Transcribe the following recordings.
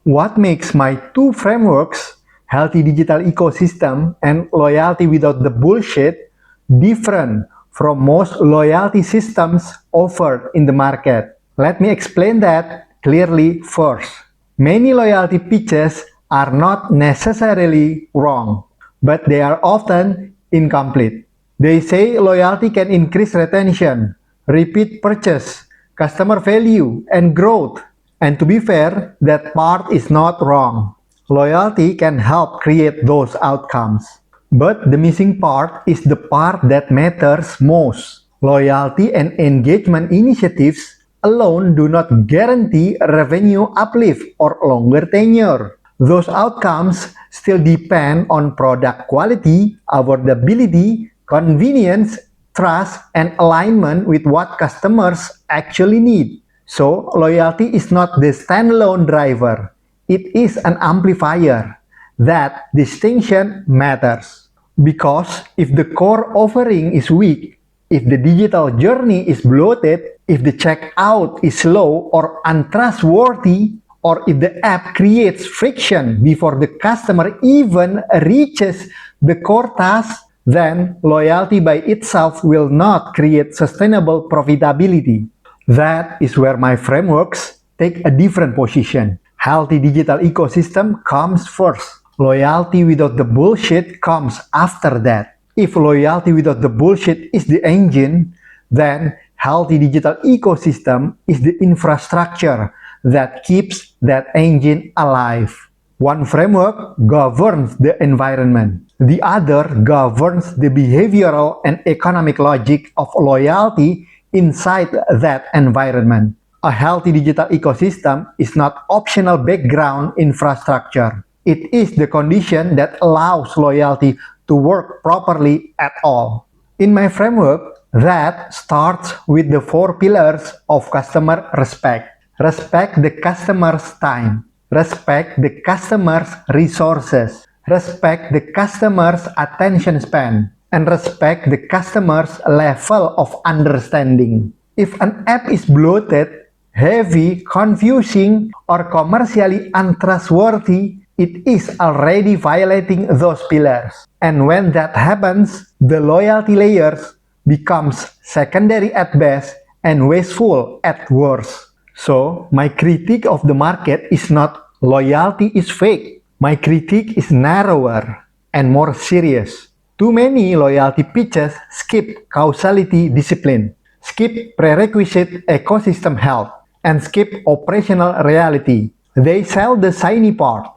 What makes my two frameworks, healthy digital ecosystem and loyalty without the bullshit, different from most loyalty systems offered in the market? Let me explain that clearly first. Many loyalty pitches are not necessarily wrong, but they are often incomplete. They say loyalty can increase retention, repeat purchase, customer value, and growth. And to be fair, that part is not wrong. Loyalty can help create those outcomes. But the missing part is the part that matters most. Loyalty and engagement initiatives alone do not guarantee revenue uplift or longer tenure. Those outcomes still depend on product quality, affordability, convenience, trust, and alignment with what customers actually need. So, loyalty is not the standalone driver. It is an amplifier. That distinction matters. Because if the core offering is weak, if the digital journey is bloated, if the checkout is slow or untrustworthy, or if the app creates friction before the customer even reaches the core task, then loyalty by itself will not create sustainable profitability. That is where my frameworks take a different position. Healthy digital ecosystem comes first. Loyalty without the bullshit comes after that. If loyalty without the bullshit is the engine, then healthy digital ecosystem is the infrastructure that keeps that engine alive. One framework governs the environment. The other governs the behavioral and economic logic of loyalty inside that environment. A healthy digital ecosystem is not optional background infrastructure. It is the condition that allows loyalty to work properly at all. In my framework, that starts with the 4 pillars of customer respect. Respect the customer's time. Respect the customer's resources. Respect the customer's attention span. And respect the customer's level of understanding. If an app is bloated, heavy, confusing, or commercially untrustworthy, it is already violating those pillars. And when that happens, the loyalty layers becomes secondary at best and wasteful at worst. So, my critique of the market is not loyalty is fake. My critique is narrower and more serious. Too many loyalty pitches skip causality discipline, skip prerequisite ecosystem health, and skip operational reality. They sell the shiny part.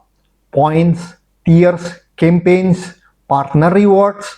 Points, tiers, campaigns, partner rewards,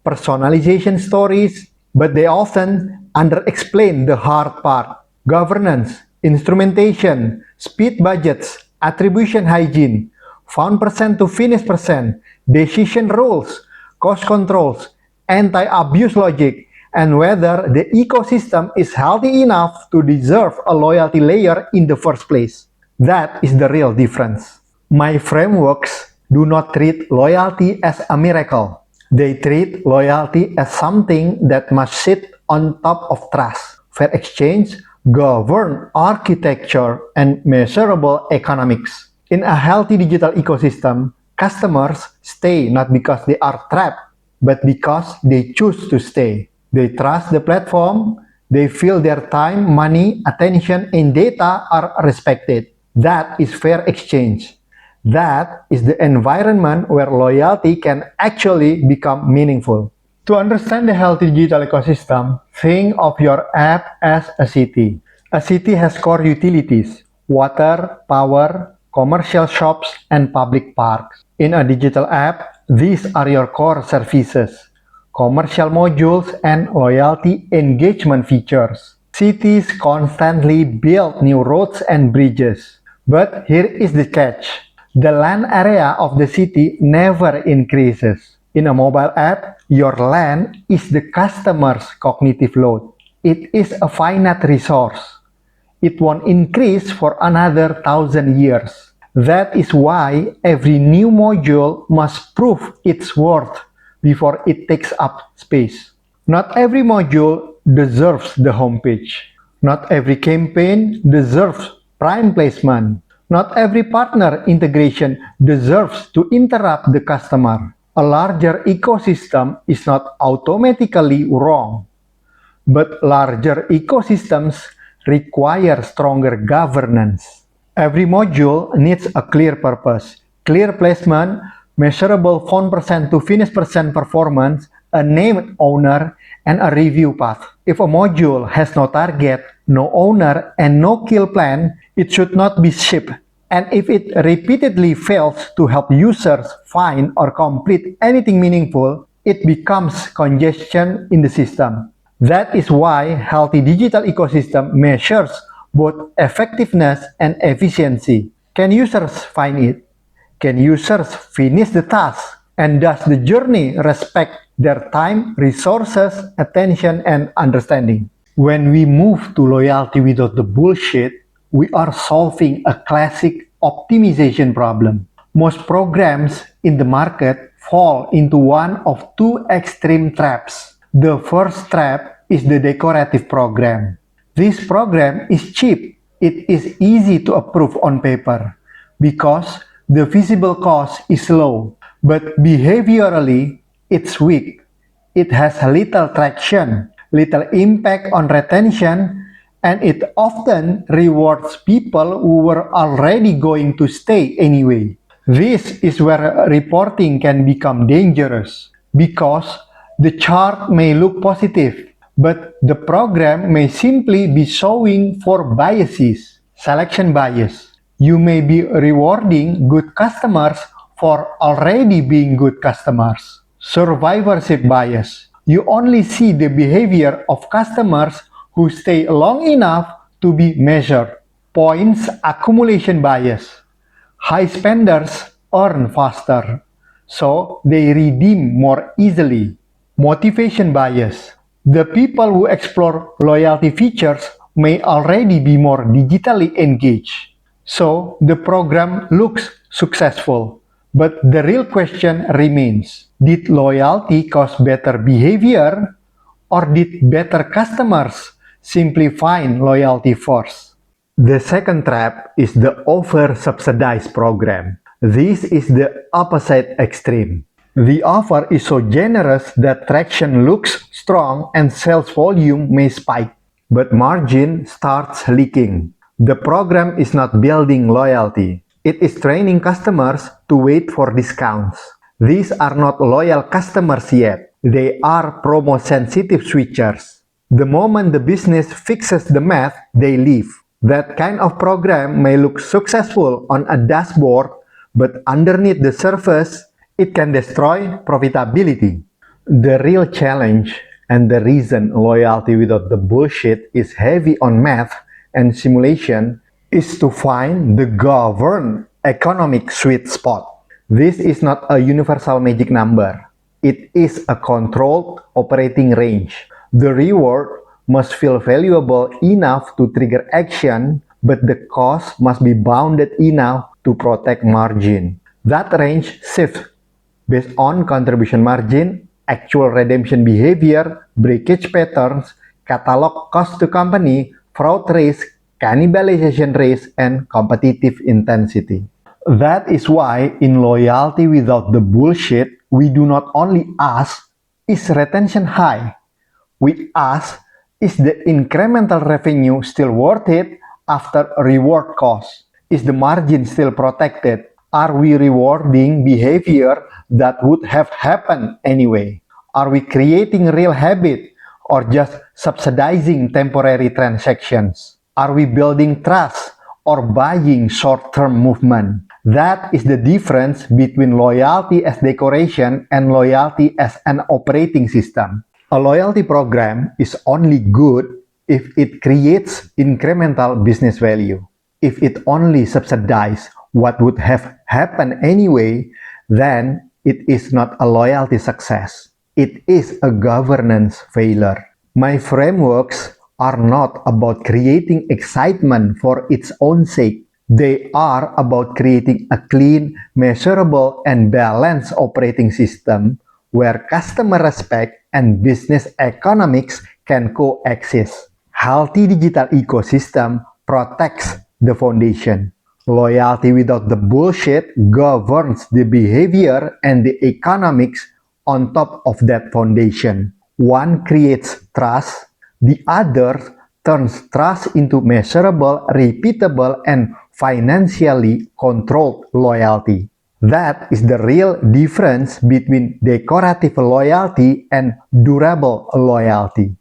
personalization stories, but they often underexplain the hard part. Governance, instrumentation, speed budgets, attribution hygiene, found percent to finish percent, decision rules, cost controls, anti-abuse logic, and whether the ecosystem is healthy enough to deserve a loyalty layer in the first place. That is the real difference. My frameworks do not treat loyalty as a miracle. They treat loyalty as something that must sit on top of trust, fair exchange, governed architecture, and measurable economics. In a healthy digital ecosystem, customers stay not because they are trapped, but because they choose to stay. They trust the platform, they feel their time, money, attention, and data are respected. That is fair exchange. That is the environment where loyalty can actually become meaningful. To understand the healthy digital ecosystem, think of your app as a city. A city has core utilities: water, power, commercial shops, and public parks. In a digital app, these are your core services: commercial modules and loyalty engagement features. Cities constantly build new roads and bridges. But here is the catch. The land area of the city never increases. In a mobile app, your land is the customer's cognitive load. It is a finite resource. It won't increase for another 1,000 years. That is why every new module must prove its worth before it takes up space. Not every module deserves the homepage. Not every campaign deserves prime placement. Not every partner integration deserves to interrupt the customer. A larger ecosystem is not automatically wrong, but larger ecosystems require stronger governance. Every module needs a clear purpose, clear placement, measurable phone percent to finish percent performance, a named owner, and a review path. If a module has no target, no owner, and no kill plan, it should not be shipped. And if it repeatedly fails to help users find or complete anything meaningful, it becomes congestion in the system. That is why healthy digital ecosystem measures both effectiveness and efficiency. Can users find it? Can users finish the task? And does the journey respect their time, resources, attention, and understanding? When we move to loyalty without the bullshit, we are solving a classic optimization problem. Most programs in the market fall into one of two extreme traps. The first trap is the decorative program. This program is cheap. It is easy to approve on paper because the visible cost is low, but behaviorally, it's weak. It has little traction, little impact on retention, and it often rewards people who were already going to stay anyway. This is where reporting can become dangerous because the chart may look positive, but the program may simply be showing for biases, selection bias. You may be rewarding good customers for already being good customers. Survivorship bias. You only see the behavior of customers who stay long enough to be measured. Points accumulation bias. High spenders earn faster, so they redeem more easily. Motivation bias. The people who explore loyalty features may already be more digitally engaged, so the program looks successful. But the real question remains, did loyalty cause better behavior, or did better customers simply find loyalty first? The second trap is the over-subsidized program. This is the opposite extreme. The offer is so generous that traction looks strong and sales volume may spike, but margin starts leaking. The program is not building loyalty. It is training customers to wait for discounts. These are not loyal customers yet. They are promo-sensitive switchers. The moment the business fixes the math, they leave. That kind of program may look successful on a dashboard, but underneath the surface, it can destroy profitability. The real challenge and the reason loyalty without the bullshit is heavy on math and simulation is to find the governed economic sweet spot. This is not a universal magic number. It is a controlled operating range. The reward must feel valuable enough to trigger action, but the cost must be bounded enough to protect margin. That range shifts based on contribution margin, actual redemption behavior, breakage patterns, catalog cost to company, fraud risk, cannibalization risk, and competitive intensity. That is why in loyalty without the bullshit, we do not only ask, is retention high? We ask, is the incremental revenue still worth it after reward cost? Is the margin still protected? Are we rewarding behavior that would have happened anyway? Are we creating real habit or just subsidizing temporary transactions? Are we building trust or buying short-term movement? That is the difference between loyalty as decoration and loyalty as an operating system. A loyalty program is only good if it creates incremental business value. If it only subsidizes what would have happened anyway, then it is not a loyalty success. It is a governance failure. My frameworks are not about creating excitement for its own sake. They are about creating a clean, measurable, and balanced operating system where customer respect and business economics can coexist. Healthy digital ecosystem protects the foundation. Loyalty without the bullshit governs the behavior and the economics on top of that foundation. One creates trust, the other turns trust into measurable, repeatable, and financially controlled loyalty. That is the real difference between decorative loyalty and durable loyalty.